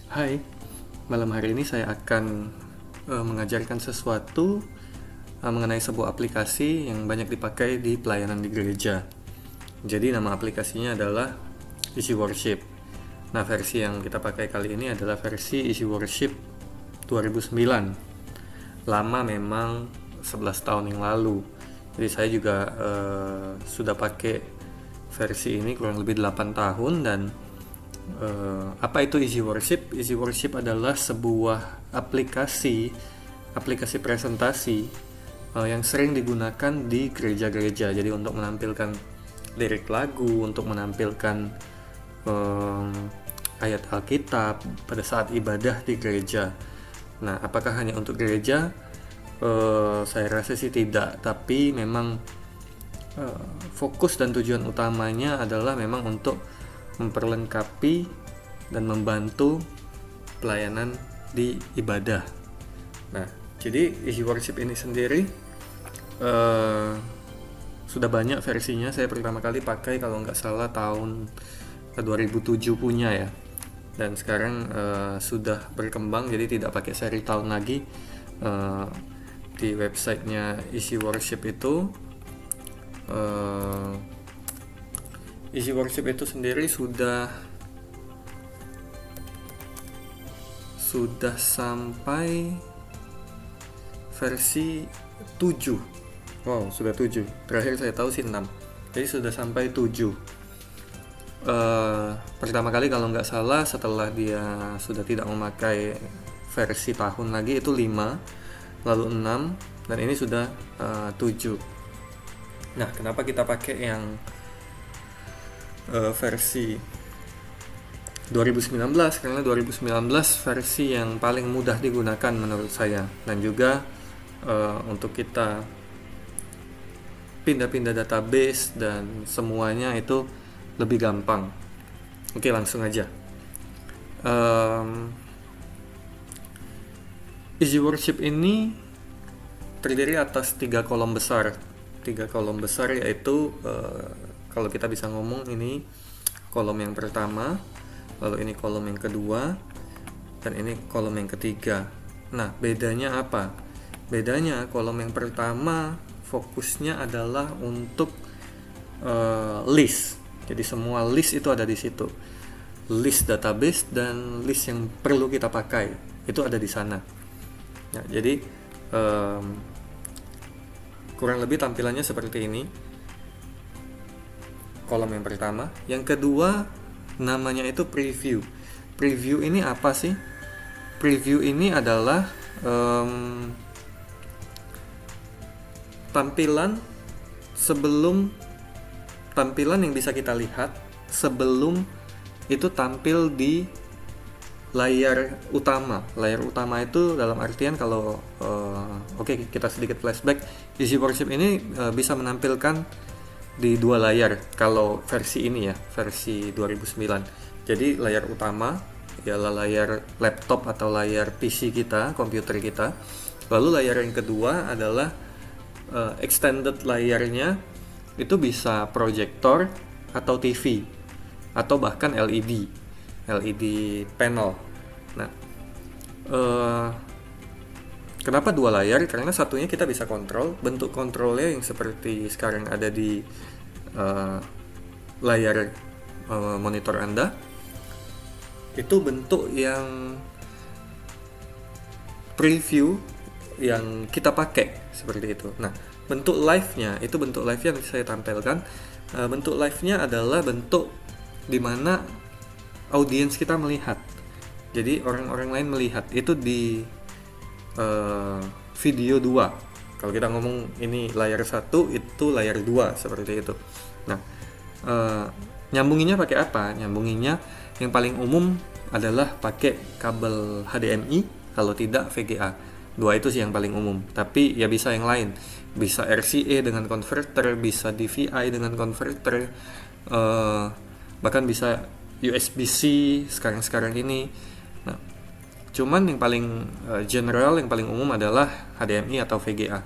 Hai, malam hari ini saya akan mengajarkan sesuatu mengenai sebuah aplikasi yang banyak dipakai di pelayanan di gereja. Jadi nama aplikasinya adalah Easy Worship. Nah, versi yang kita pakai kali ini adalah versi Easy Worship 2009. Lama memang, 11 tahun yang lalu. Jadi saya juga sudah pakai versi ini kurang lebih 8 tahun. Dan apa itu Easy Worship? Easy Worship adalah sebuah aplikasi presentasi yang sering digunakan di gereja-gereja. Jadi untuk menampilkan lirik lagu, untuk menampilkan ayat Alkitab pada saat ibadah di gereja. Nah, apakah hanya untuk gereja? Saya rasa sih tidak, tapi memang fokus dan tujuan utamanya adalah memang untuk memperlengkapi dan membantu pelayanan di ibadah. Nah, jadi Easy Worship ini sendiri sudah banyak versinya. Saya pertama kali pakai kalau nggak salah tahun 2007 punya ya. Dan sekarang sudah berkembang, jadi tidak pakai seri tahun lagi. Di websitenya Easy Worship itu Easy Worship itu sendiri sudah sampai versi 7. Wow, sudah 7. Terakhir saya tahu sih 6. Jadi sudah sampai 7. Pertama kali kalau nggak salah setelah dia sudah tidak memakai versi tahun lagi itu 5, lalu 6, dan ini sudah 7. Nah, kenapa kita pakai yang versi 2019? Karena 2019 versi yang paling mudah digunakan menurut saya, dan juga untuk kita pindah-pindah database dan semuanya itu lebih gampang. Oke, langsung aja. Easy Worship ini terdiri atas 3 kolom besar. 3 kolom besar yaitu kalau kita bisa ngomong, ini kolom yang pertama, lalu ini kolom yang kedua, dan ini kolom yang ketiga. Nah, bedanya apa? Bedanya kolom yang pertama fokusnya adalah untuk list. Jadi semua list itu ada di situ. List database dan list yang perlu kita pakai itu ada di sana. Nah, jadi kurang lebih tampilannya seperti ini. Kolom yang pertama. Yang kedua namanya itu preview. Preview ini apa sih? Preview ini adalah tampilan yang bisa kita lihat sebelum itu tampil di layar utama. Layar utama itu dalam artian kalau kita sedikit flashback. Easy Worship ini bisa menampilkan di 2 layar kalau versi ini ya, versi 2009. Jadi layar utama ialah layar laptop atau layar PC kita, komputer kita. Lalu layar yang kedua adalah extended layarnya, itu bisa proyektor atau TV atau bahkan LED panel. Nah, kenapa 2 layar? Karena satunya kita bisa kontrol, bentuk kontrolnya yang seperti sekarang ada di layar monitor Anda. Itu bentuk yang preview yang kita pakai seperti itu. Nah, bentuk live-nya yang saya tampilkan. Bentuk live-nya adalah bentuk dimana audiens kita melihat. Jadi orang-orang lain melihat itu di video 2. Kalau kita ngomong ini layar 1, itu layar 2, seperti itu. Nah, nyambunginnya pakai apa? Nyambunginnya yang paling umum adalah pakai kabel HDMI, kalau tidak VGA. 2 itu sih yang paling umum. Tapi ya bisa yang lain. Bisa RCA dengan converter, bisa DVI dengan converter, bahkan bisa USB-C sekarang ini. Nah, cuman yang paling general, yang paling umum adalah HDMI atau VGA.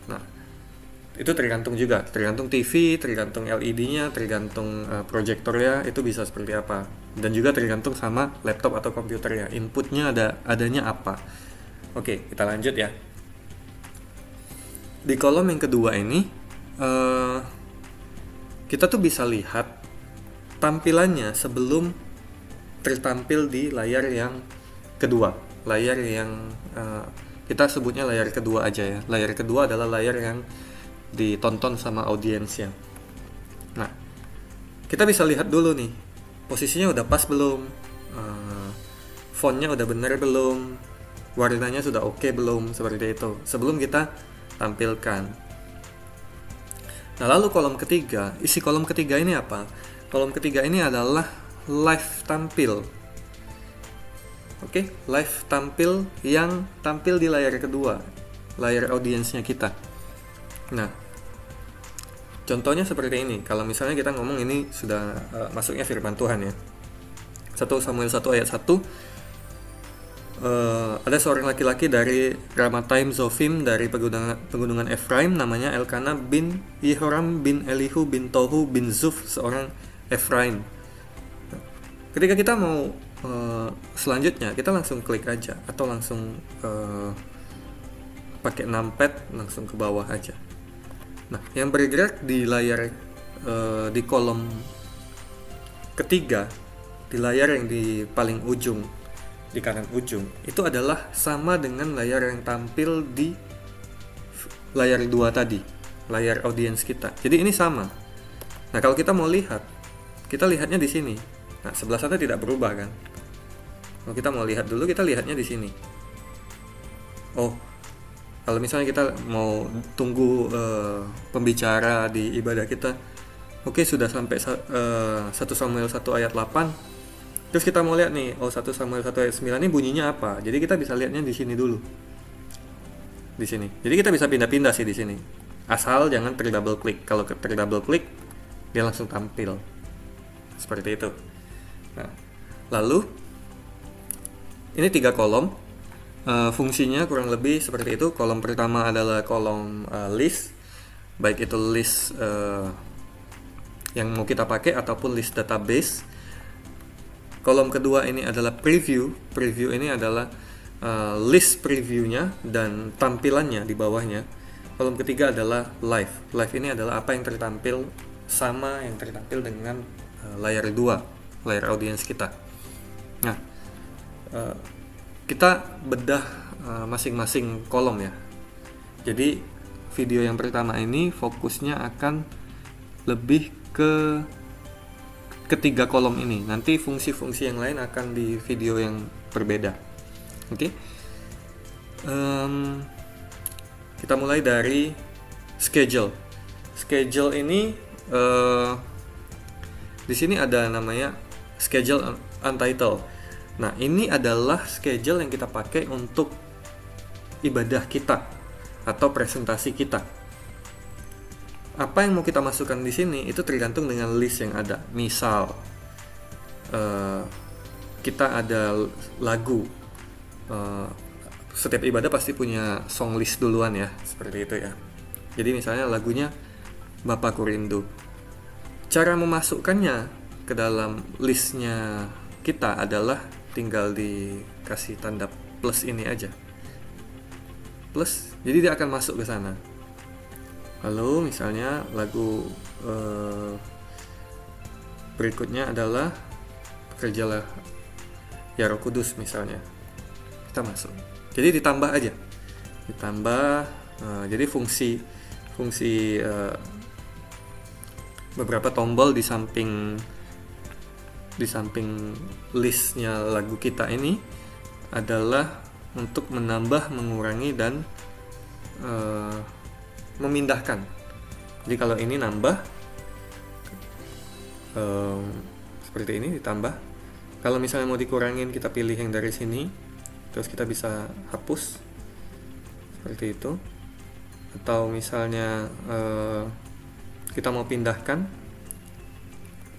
Nah, itu tergantung juga, tergantung TV, tergantung LED-nya, tergantung proyektornya itu bisa seperti apa, dan juga tergantung sama laptop atau komputernya, inputnya adanya apa. Oke, kita lanjut ya. Di kolom yang kedua ini kita tuh bisa lihat tampilannya sebelum tertampil di layar yang kedua, layar yang kita sebutnya layar kedua aja ya. Layar kedua adalah layar yang ditonton sama audiensnya. Nah, kita bisa lihat dulu nih, posisinya udah pas belum, fontnya udah bener belum, warnanya sudah oke belum, seperti itu, sebelum kita tampilkan. Nah, lalu kolom ketiga, isi kolom ketiga ini apa? Kolom ketiga ini adalah live tampil. Oke, live tampil yang tampil di layar kedua, layar audiensnya kita. Nah, contohnya seperti ini. Kalau misalnya kita ngomong ini sudah masuknya firman Tuhan ya. 1 Samuel 1 ayat 1. Ada seorang laki-laki dari Ramathaim Zofim dari pegunungan Efraim, namanya Elkanah bin Yehoram bin Elihu bin Tohu bin Zuf, seorang Efraim. Ketika kita mau selanjutnya, kita langsung klik aja atau langsung pakai numpad langsung ke bawah aja. Nah, yang bergerak di layar di kolom ketiga, di layar yang di paling ujung, di kanan ujung, itu adalah sama dengan layar yang tampil di layar 2 tadi, layar audiens kita. Jadi ini sama. Nah, kalau kita mau lihat, kita lihatnya di sini. Nah, sebelah sana tidak berubah kan? Kalau kita mau lihat dulu, kita lihatnya di sini. Oh, kalau misalnya kita mau tunggu pembicara di ibadah kita, oke, sudah sampai 1 Samuel 1 ayat 8. Terus kita mau lihat nih, 1 Samuel 1 ayat 9 ini bunyinya apa? Jadi kita bisa lihatnya di sini dulu. Di sini. Jadi kita bisa pindah-pindah sih di sini. Asal jangan double klik. Kalau double klik, dia langsung tampil. Seperti itu. Nah, lalu ini 3 kolom. Fungsinya kurang lebih seperti itu. Kolom pertama adalah kolom list, baik itu list yang mau kita pakai ataupun list database. Kolom kedua ini adalah preview. Preview ini adalah list previewnya dan tampilannya di bawahnya. Kolom ketiga adalah live. Live ini adalah apa yang tertampil sama yang tertampil dengan layar 2, layar audiens kita. Nah, kita bedah masing-masing kolom ya. Jadi video yang pertama ini fokusnya akan lebih ke ketiga kolom ini. Nanti fungsi-fungsi yang lain akan di video yang berbeda. Oke. Kita mulai dari schedule. Schedule ini di sini ada namanya schedule untitled. Nah, ini adalah schedule yang kita pakai untuk ibadah kita atau presentasi kita. Apa yang mau kita masukkan di sini itu tergantung dengan list yang ada. Misal kita ada lagu, setiap ibadah pasti punya song list duluan ya, seperti itu ya. Jadi misalnya lagunya Bapakku Rindu. Cara memasukkannya ke dalam listnya kita adalah tinggal dikasih tanda plus ini aja. Plus, jadi dia akan masuk ke sana. Lalu misalnya lagu berikutnya adalah Bekerjalah Ya Roh Kudus misalnya. Kita masuk. Jadi ditambah aja. Ditambah jadi fungsi beberapa tombol di samping listnya lagu kita ini adalah untuk menambah, mengurangi, dan memindahkan. Jadi kalau ini nambah seperti ini, ditambah. Kalau misalnya mau dikurangin, kita pilih yang dari sini, terus kita bisa hapus seperti itu. Atau misalnya kita mau pindahkan,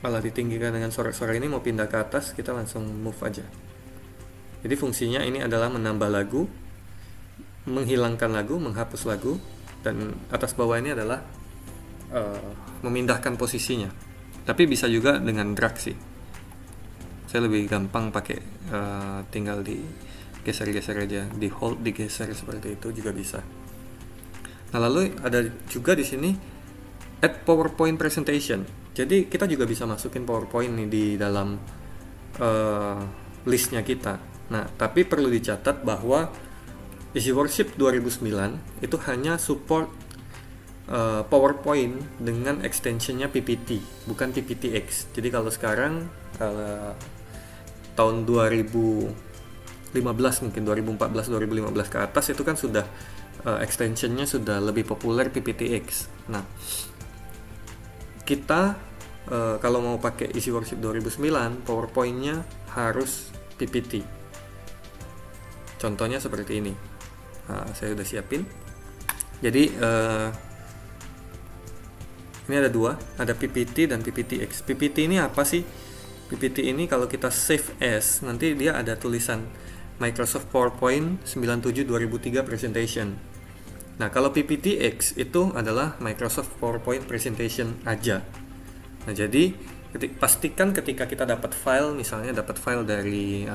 malah ditinggikan dengan suara-suara ini, mau pindah ke atas, kita langsung move aja. Jadi fungsinya ini adalah menambah lagu, menghilangkan lagu, menghapus lagu, dan atas bawah ini adalah memindahkan posisinya. Tapi bisa juga dengan drag sih. Saya lebih gampang pakai tinggal di geser-geser aja, di hold, digeser seperti itu juga bisa. Nah, lalu ada juga di sini add PowerPoint presentation. Jadi kita juga bisa masukin PowerPoint nih di dalam listnya kita. Nah, tapi perlu dicatat bahwa Easy Worship 2009 itu hanya support PowerPoint dengan extensionnya PPT, bukan PPTX. Jadi kalau sekarang tahun 2015 mungkin 2014-2015 ke atas itu kan sudah extensionnya sudah lebih populer PPTX. Nah, kita kalau mau pakai Easy Worship 2009 PowerPoint-nya harus PPT. Contohnya seperti ini. Saya udah siapin. Jadi ini ada dua, ada PPT dan PPTX. PPT ini apa sih? PPT ini kalau kita save as, nanti dia ada tulisan Microsoft PowerPoint 97 2003 presentation. Nah, kalau PPTX itu adalah Microsoft PowerPoint presentation aja. Nah, jadi pastikan ketika kita dapat file, misalnya dapat file dari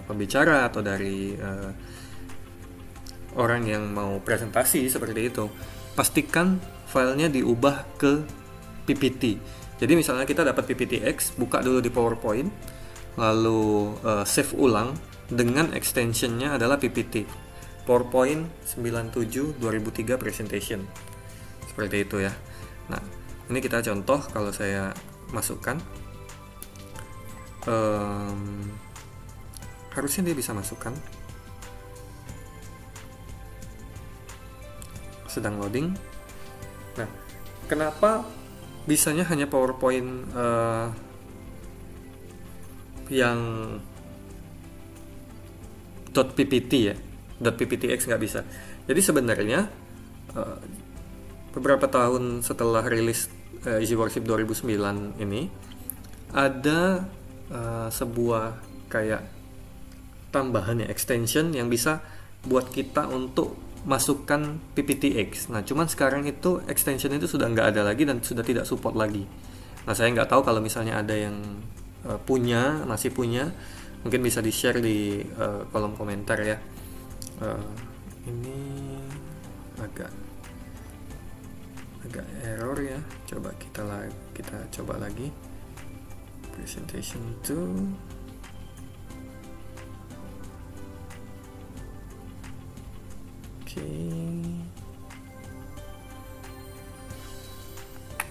pembicara atau dari orang yang mau presentasi seperti itu, pastikan filenya diubah ke PPT. Jadi misalnya kita dapat PPTX, buka dulu di PowerPoint, lalu save ulang dengan extensionnya adalah PPT, PowerPoint 97 2003 presentation. Seperti itu ya. Nah, ini kita contoh kalau saya masukkan. Harusnya dia bisa masukkan. Sedang loading. Nah, kenapa bisanya hanya PowerPoint yang .ppt ya, .pptx nggak bisa. Jadi sebenarnya beberapa tahun setelah rilis Easy Worship 2009 ini ada sebuah kayak tambahan ya, extension yang bisa buat kita untuk masukkan PPTX. Nah, cuman sekarang itu extension itu sudah nggak ada lagi dan sudah tidak support lagi. Nah, saya nggak tahu kalau misalnya ada yang masih punya, mungkin bisa di share di kolom komentar ya. Ini agak error ya. Coba kita coba lagi. Presentation 2.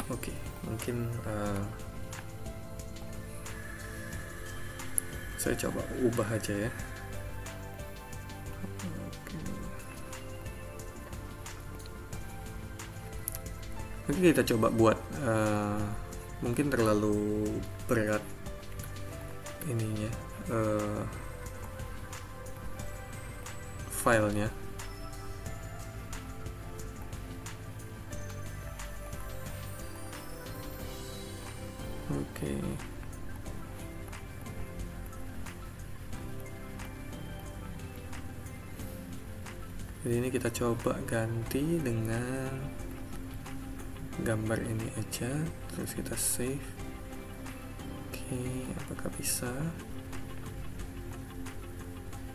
Oke, mungkin saya coba ubah aja ya. Oke, kita coba buat mungkin terlalu berat ininya filenya. Oke. Jadi ini kita coba ganti dengan gambar ini aja, terus kita save. Oke, apakah bisa?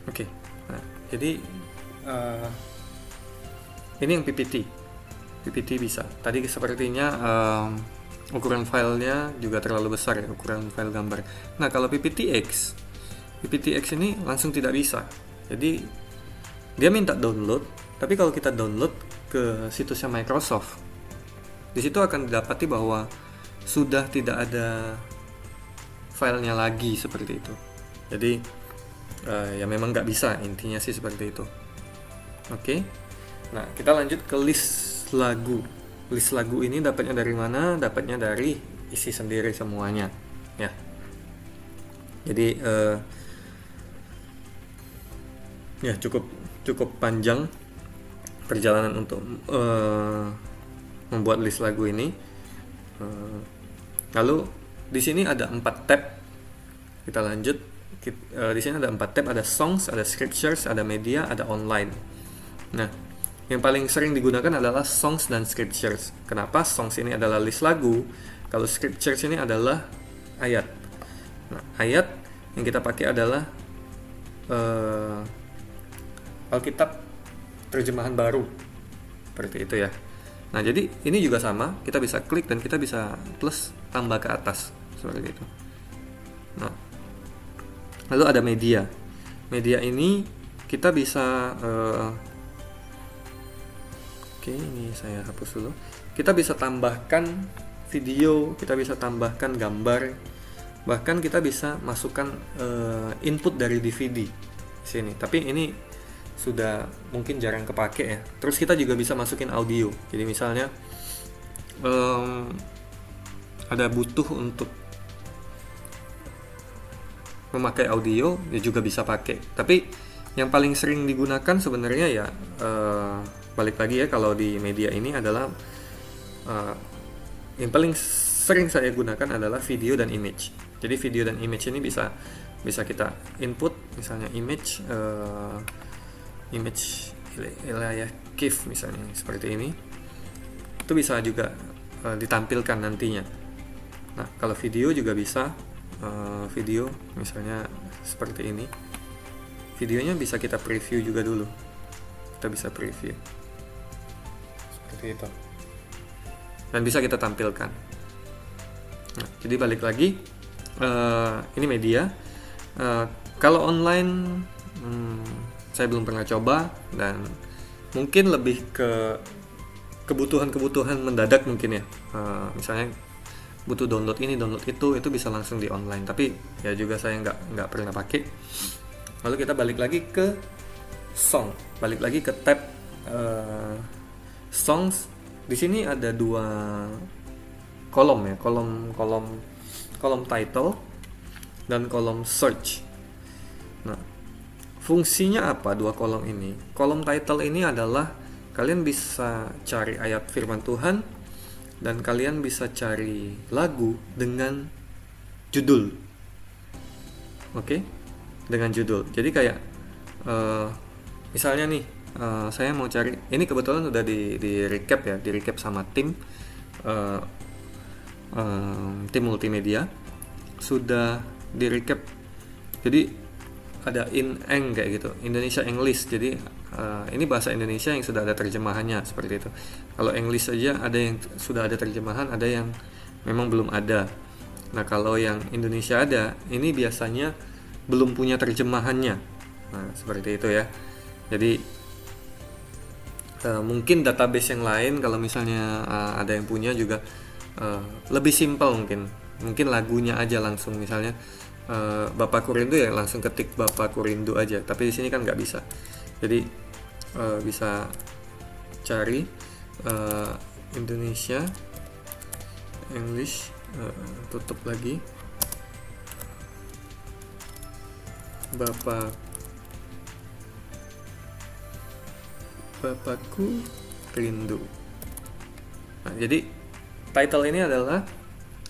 Oke. Nah, jadi ini yang PPT bisa. Tadi sepertinya ukuran filenya juga terlalu besar ya, ukuran file gambar. Nah, kalau PPTX ini langsung tidak bisa. Jadi dia minta download, tapi kalau kita download ke situsnya Microsoft, di situ akan didapati bahwa sudah tidak ada filenya lagi seperti itu. Jadi ya memang nggak bisa, intinya sih seperti itu. Oke. Nah, kita lanjut ke list lagu. List lagu ini dapatnya dari mana? Dapatnya dari isi sendiri semuanya, ya. Jadi ya cukup panjang perjalanan untuk membuat list lagu ini. Lalu di sini ada 4 tab. Kita lanjut. Di sini ada 4 tab, ada songs, ada scriptures, ada media, ada online. Nah, Yang paling sering digunakan adalah songs dan scriptures. Kenapa? Songs ini adalah list lagu, kalau scriptures ini adalah ayat. Nah, ayat yang kita pakai adalah Alkitab terjemahan baru, seperti itu ya. Nah, jadi ini juga sama, kita bisa klik dan kita bisa plus tambah ke atas, seperti itu. Nah, lalu ada media. Media ini kita bisa oke, ini saya hapus dulu. Kita bisa tambahkan video, kita bisa tambahkan gambar, bahkan kita bisa masukkan input dari DVD di sini. Tapi ini sudah mungkin jarang kepake ya. Terus kita juga bisa masukin audio. Jadi misalnya ada butuh untuk memakai audio, ya juga bisa pakai. Tapi yang paling sering digunakan sebenarnya ya balik lagi ya, kalau di media ini adalah yang paling sering saya gunakan adalah video dan image. Jadi video dan image ini bisa kita input, misalnya image GIF misalnya seperti ini, itu bisa juga ditampilkan nantinya. Nah, kalau video juga bisa video misalnya seperti ini, videonya bisa kita preview juga dulu, kita bisa preview seperti itu dan bisa kita tampilkan. Nah, jadi balik lagi, ini media. Kalau online saya belum pernah coba, dan mungkin lebih ke kebutuhan mendadak mungkin ya. Misalnya butuh download ini, download itu bisa langsung di online. Tapi ya juga saya nggak pernah pakai. Lalu kita balik lagi ke song, balik lagi ke tab songs. Di sini ada dua kolom ya, kolom title dan kolom search. Nah, fungsinya apa dua kolom ini? Kolom title ini adalah kalian bisa cari ayat firman Tuhan dan kalian bisa cari lagu dengan judul. Oke? Dengan judul. Jadi kayak misalnya nih, saya mau cari, ini kebetulan udah di recap ya, di recap sama tim multimedia, sudah di recap. Jadi ada in-eng kayak gitu, Indonesia English. Jadi ini bahasa Indonesia yang sudah ada terjemahannya, seperti itu. Kalau English saja ada yang sudah ada terjemahan, ada yang memang belum ada. Nah, kalau yang Indonesia ada, ini biasanya belum punya terjemahannya. Nah, seperti itu ya. Jadi mungkin database yang lain kalau misalnya ada yang punya juga lebih simpel, mungkin lagunya aja langsung, misalnya Bapakku Rindu ya langsung ketik Bapakku Rindu aja. Tapi di sini kan nggak bisa. Jadi bisa cari Indonesia English, tutup lagi, Bapakku Rindu. Nah, jadi title ini adalah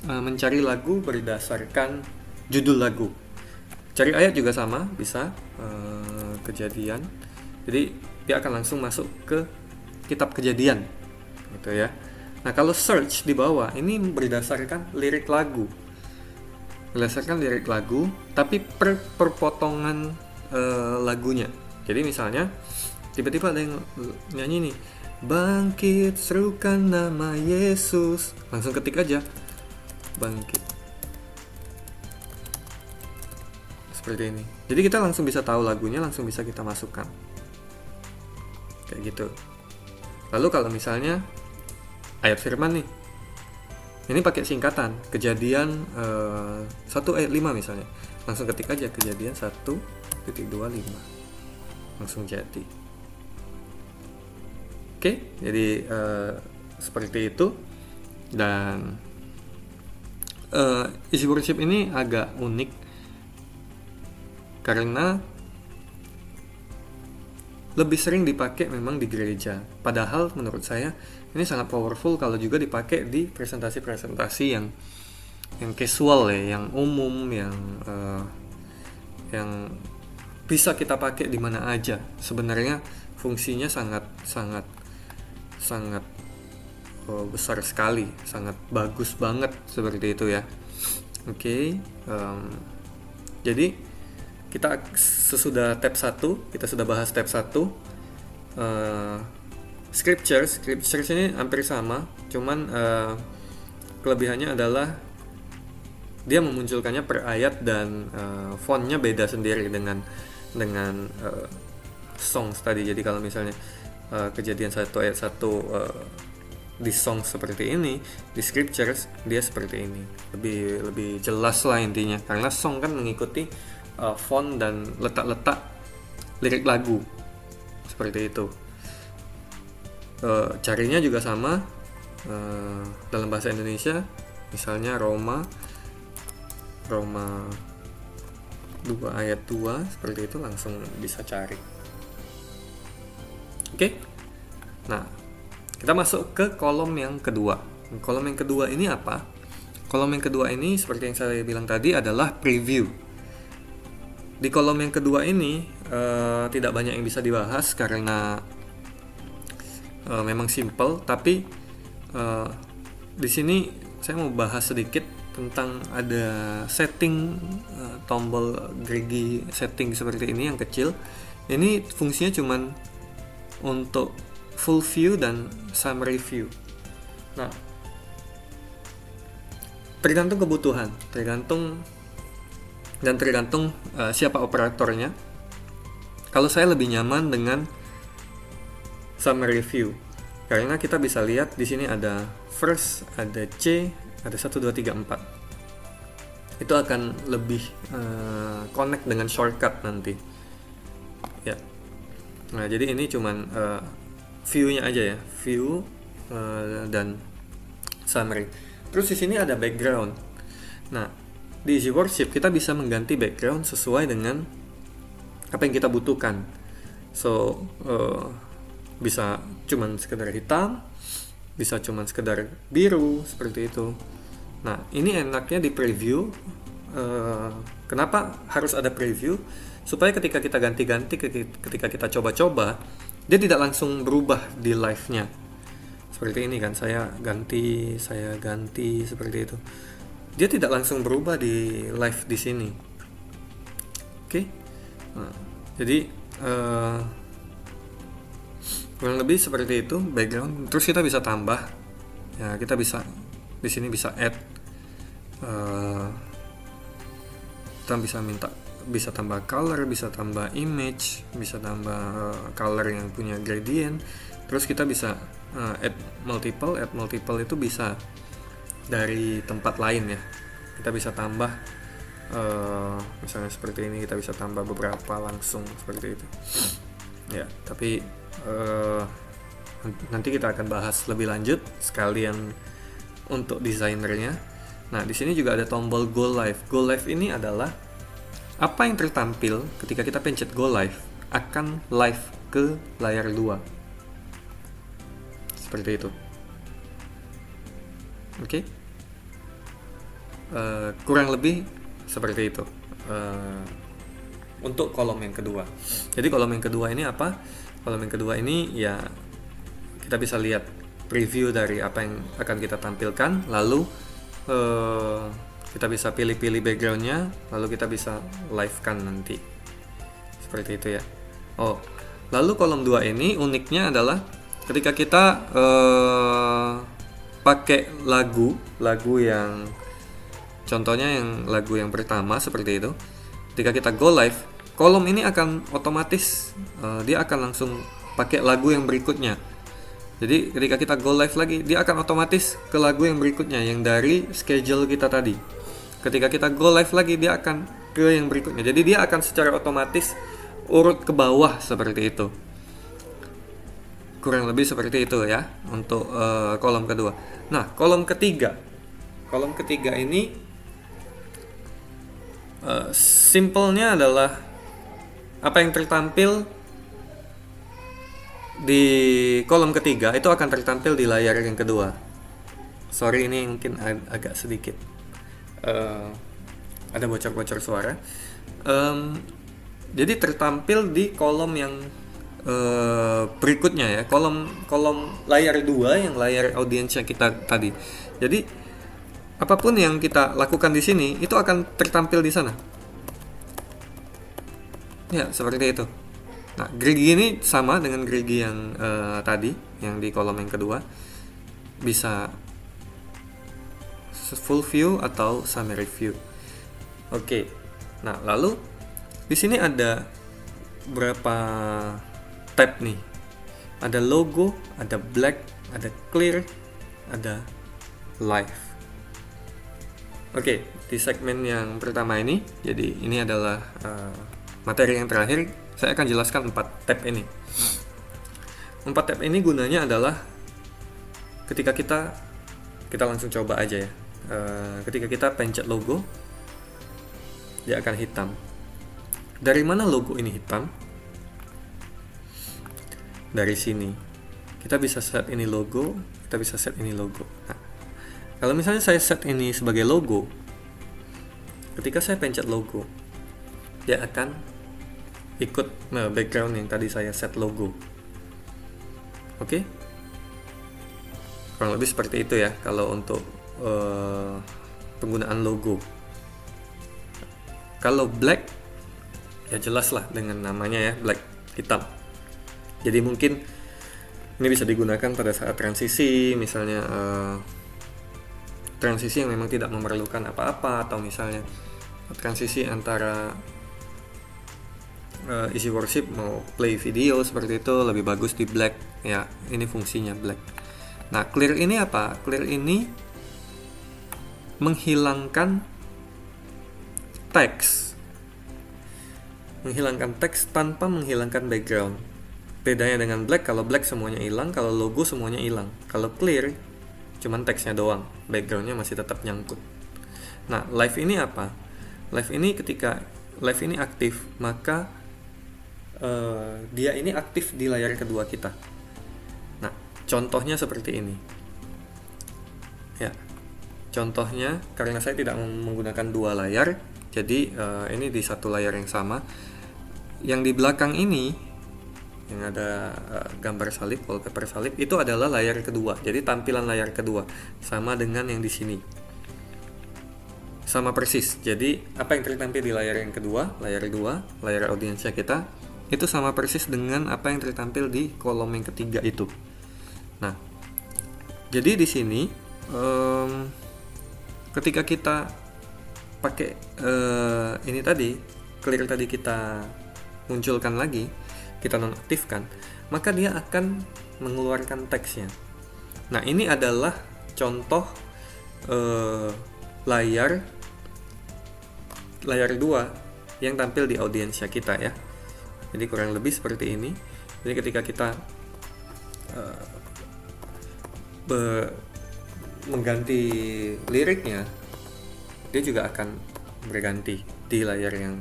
mencari lagu berdasarkan judul lagu. Cari ayat juga sama, bisa Kejadian. Jadi dia akan langsung masuk ke kitab Kejadian, gitu ya. Nah, kalau search di bawah ini berdasarkan lirik lagu. Berdasarkan lirik lagu, tapi per potongan lagunya. Jadi misalnya tiba-tiba ada yang nyanyi nih, bangkit serukan nama Yesus, langsung ketik aja bangkit, seperti ini. Jadi kita langsung bisa tahu lagunya, langsung bisa kita masukkan kayak gitu. Lalu kalau misalnya ayat firman nih, ini pakai singkatan Kejadian 1 ayat 5 misalnya, langsung ketik aja Kejadian 1.25, langsung jadi. Oke, jadi seperti itu. Dan isi worship ini agak unik karena lebih sering dipakai memang di gereja. Padahal menurut saya ini sangat powerful kalau juga dipakai di presentasi-presentasi yang casual ya, yang umum, yang bisa kita pakai di mana aja. Sebenarnya fungsinya sangat sangat sangat besar sekali, sangat bagus banget seperti itu ya. Oke, jadi kita sesudah tab 1, kita sudah bahas tab 1. Scriptures ini hampir sama, cuman kelebihannya adalah dia memunculkannya per ayat dan fontnya beda sendiri dengan songs tadi. Jadi kalau misalnya Kejadian 1 ayat 1 di songs seperti ini, di scriptures dia seperti ini, lebih jelas lah intinya, karena song kan mengikuti font dan letak-letak lirik lagu seperti itu. Carinya juga sama dalam bahasa Indonesia, misalnya Roma 2 ayat 2 seperti itu, langsung bisa cari. Oke. Nah, kita masuk ke kolom yang kedua. Kolom yang kedua ini apa? Kolom yang kedua ini seperti yang saya bilang tadi adalah preview. Di kolom yang kedua ini tidak banyak yang bisa dibahas karena memang simple, tapi di sini saya mau bahas sedikit tentang ada setting tombol gerigi setting seperti ini yang kecil. Ini fungsinya cuman untuk full view dan summary view. Nah, tergantung kebutuhan, tergantung siapa operatornya. Kalau saya lebih nyaman dengan summary view, karena kita bisa lihat di sini ada first, ada C, ada 1, 2, 3, 4. Itu akan lebih connect dengan shortcut nanti. Ya. Nah, jadi ini cuman view-nya aja ya, view dan summary. Terus di sini ada background. Nah, di Easy Worship kita bisa mengganti background sesuai dengan apa yang kita butuhkan. So, bisa cuman sekedar hitam, bisa cuman sekedar biru seperti itu. Nah, ini enaknya di preview. Kenapa harus ada preview? Supaya ketika kita ganti-ganti, ketika kita coba-coba, dia tidak langsung berubah di live-nya. Seperti ini kan, saya ganti seperti itu. Dia tidak langsung berubah di live di sini. Oke. Nah, jadi kurang lebih seperti itu background. Terus kita bisa tambah. Ya, kita bisa di sini bisa add. Kita bisa tambah color, bisa tambah image, bisa tambah color yang punya gradient. Terus kita bisa add multiple itu bisa dari tempat lain ya. Kita bisa tambah misalnya seperti ini, kita bisa tambah beberapa langsung seperti itu. Ya, tapi nanti kita akan bahas lebih lanjut sekalian untuk desainernya. Nah, di sini juga ada tombol Go Live. Go Live ini adalah apa yang tertampil ketika kita pencet Go Live akan live ke layar 2. Seperti itu. Oke. Kurang lebih seperti itu. Untuk kolom yang kedua. Jadi kolom yang kedua ini apa? Kolom yang kedua ini ya kita bisa lihat preview dari apa yang akan kita tampilkan, lalu kita bisa pilih-pilih backgroundnya, lalu kita bisa live-kan nanti seperti itu ya. Lalu kolom 2 ini uniknya adalah ketika kita pakai lagu yang contohnya yang lagu yang pertama seperti itu, ketika kita go live, kolom ini akan otomatis dia akan langsung pakai lagu yang berikutnya. Jadi ketika kita go live lagi, dia akan otomatis ke lagu yang berikutnya yang dari schedule kita tadi. Ketika kita go live lagi, dia akan ke yang berikutnya. Jadi dia akan secara otomatis urut ke bawah seperti itu. Kurang lebih seperti itu ya untuk kolom kedua. Nah, kolom ketiga ini simpelnya adalah apa yang tertampil di kolom ketiga itu akan tertampil di layar yang kedua. Sorry, ini mungkin agak sedikit ada bocor-bocor suara. Jadi tertampil di kolom yang berikutnya ya, kolom layar 2 yang layar audiensnya kita tadi. Jadi apapun yang kita lakukan di sini itu akan tertampil di sana. Ya, seperti itu. Nah, Grigi ini sama dengan Grigi yang tadi, yang di kolom yang kedua. Bisa full view atau summary view. Oke. Nah, lalu di sini ada berapa tab nih? Ada logo, ada black, ada clear, ada live. Oke, di segmen yang pertama ini, jadi ini adalah materi yang terakhir. Saya akan jelaskan 4 tab ini. 4 tab ini gunanya adalah ketika kita langsung coba aja ya. Ketika kita pencet logo, dia akan hitam. Dari mana logo ini hitam? Dari sini. Kita bisa set ini logo, kita bisa set ini logo. Nah, kalau misalnya saya set ini sebagai logo, ketika saya pencet logo, dia akan ikut background yang tadi saya set logo. Oke? Kurang lebih seperti itu ya kalau untuk penggunaan logo. Kalau black, ya jelas lah dengan namanya ya, black, hitam. Jadi mungkin ini bisa digunakan pada saat transisi, misalnya transisi yang memang tidak memerlukan apa-apa, atau misalnya transisi antara isi worship mau play video seperti itu, lebih bagus di black ya. Ini fungsinya black. Nah, clear ini apa? Clear ini menghilangkan teks, tanpa menghilangkan background. Bedanya dengan black, kalau black semuanya hilang, kalau logo semuanya hilang. Kalau clear, cuman teksnya doang, backgroundnya masih tetap nyangkut. Nah, live ini apa? Live ini ketika live ini aktif, maka dia ini aktif di layar kedua kita. Nah, contohnya seperti ini. Ya, contohnya karena saya tidak menggunakan dua layar, jadi ini di satu layar yang sama. Yang di belakang ini yang ada gambar salib, wallpaper salib, itu adalah layar kedua. Jadi tampilan layar kedua sama dengan yang di sini, sama persis. Jadi apa yang tertampil di layar yang kedua, layar 2, layar audiensnya kita, itu sama persis dengan apa yang tertampil di kolom yang ketiga itu. Nah, jadi di sini ketika kita pakai ini tadi, clear tadi kita munculkan lagi, kita nonaktifkan, maka dia akan mengeluarkan teksnya. Nah, ini adalah contoh layar 2 yang tampil di audiensnya kita ya. Jadi kurang lebih seperti ini. Jadi ketika kita mengganti liriknya, dia juga akan berganti di layar yang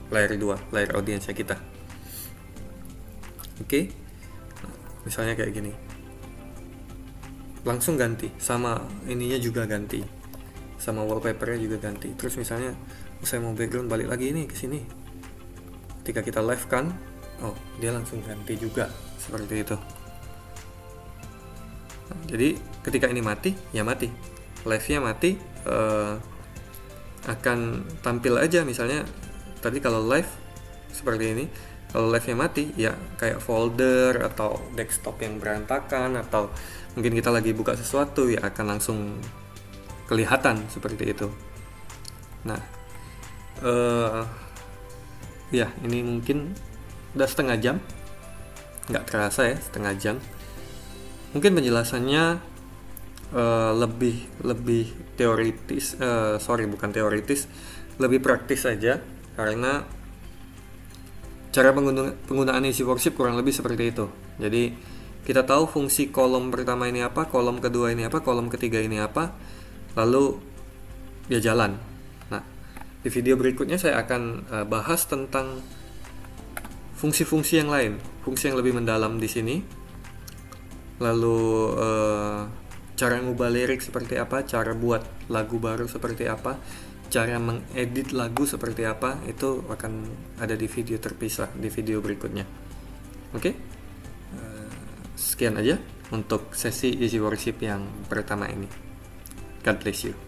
layar 2, layar audiensnya kita. Oke. Misalnya kayak gini. Langsung ganti, sama ininya juga ganti. Sama wallpapernya juga ganti. Terus misalnya saya mau background, balik lagi ini ke sini. Ketika kita live kan, oh, dia langsung ganti juga seperti itu. Nah, jadi ketika ini mati, ya mati. Live-nya mati, akan tampil aja misalnya tadi kalau live seperti ini. Kalau live-nya mati, ya kayak folder atau desktop yang berantakan, atau mungkin kita lagi buka sesuatu, ya akan langsung kelihatan seperti itu. Nah, ya ini mungkin udah setengah jam, nggak terasa ya, setengah jam. Mungkin penjelasannya lebih teoritis, bukan teoritis, lebih praktis saja. Karena cara penggunaan isi worship kurang lebih seperti itu. Jadi kita tahu fungsi kolom pertama ini apa, kolom kedua ini apa, kolom ketiga ini apa, lalu dia jalan. Nah, di video berikutnya saya akan bahas tentang fungsi-fungsi yang lain, fungsi yang lebih mendalam di sini. Lalu cara ngubah lirik seperti apa, cara buat lagu baru seperti apa. cara mengedit lagu seperti apa itu akan ada di video terpisah di video berikutnya. Oke? Sekian aja untuk sesi Easy Worship yang pertama ini. God bless you.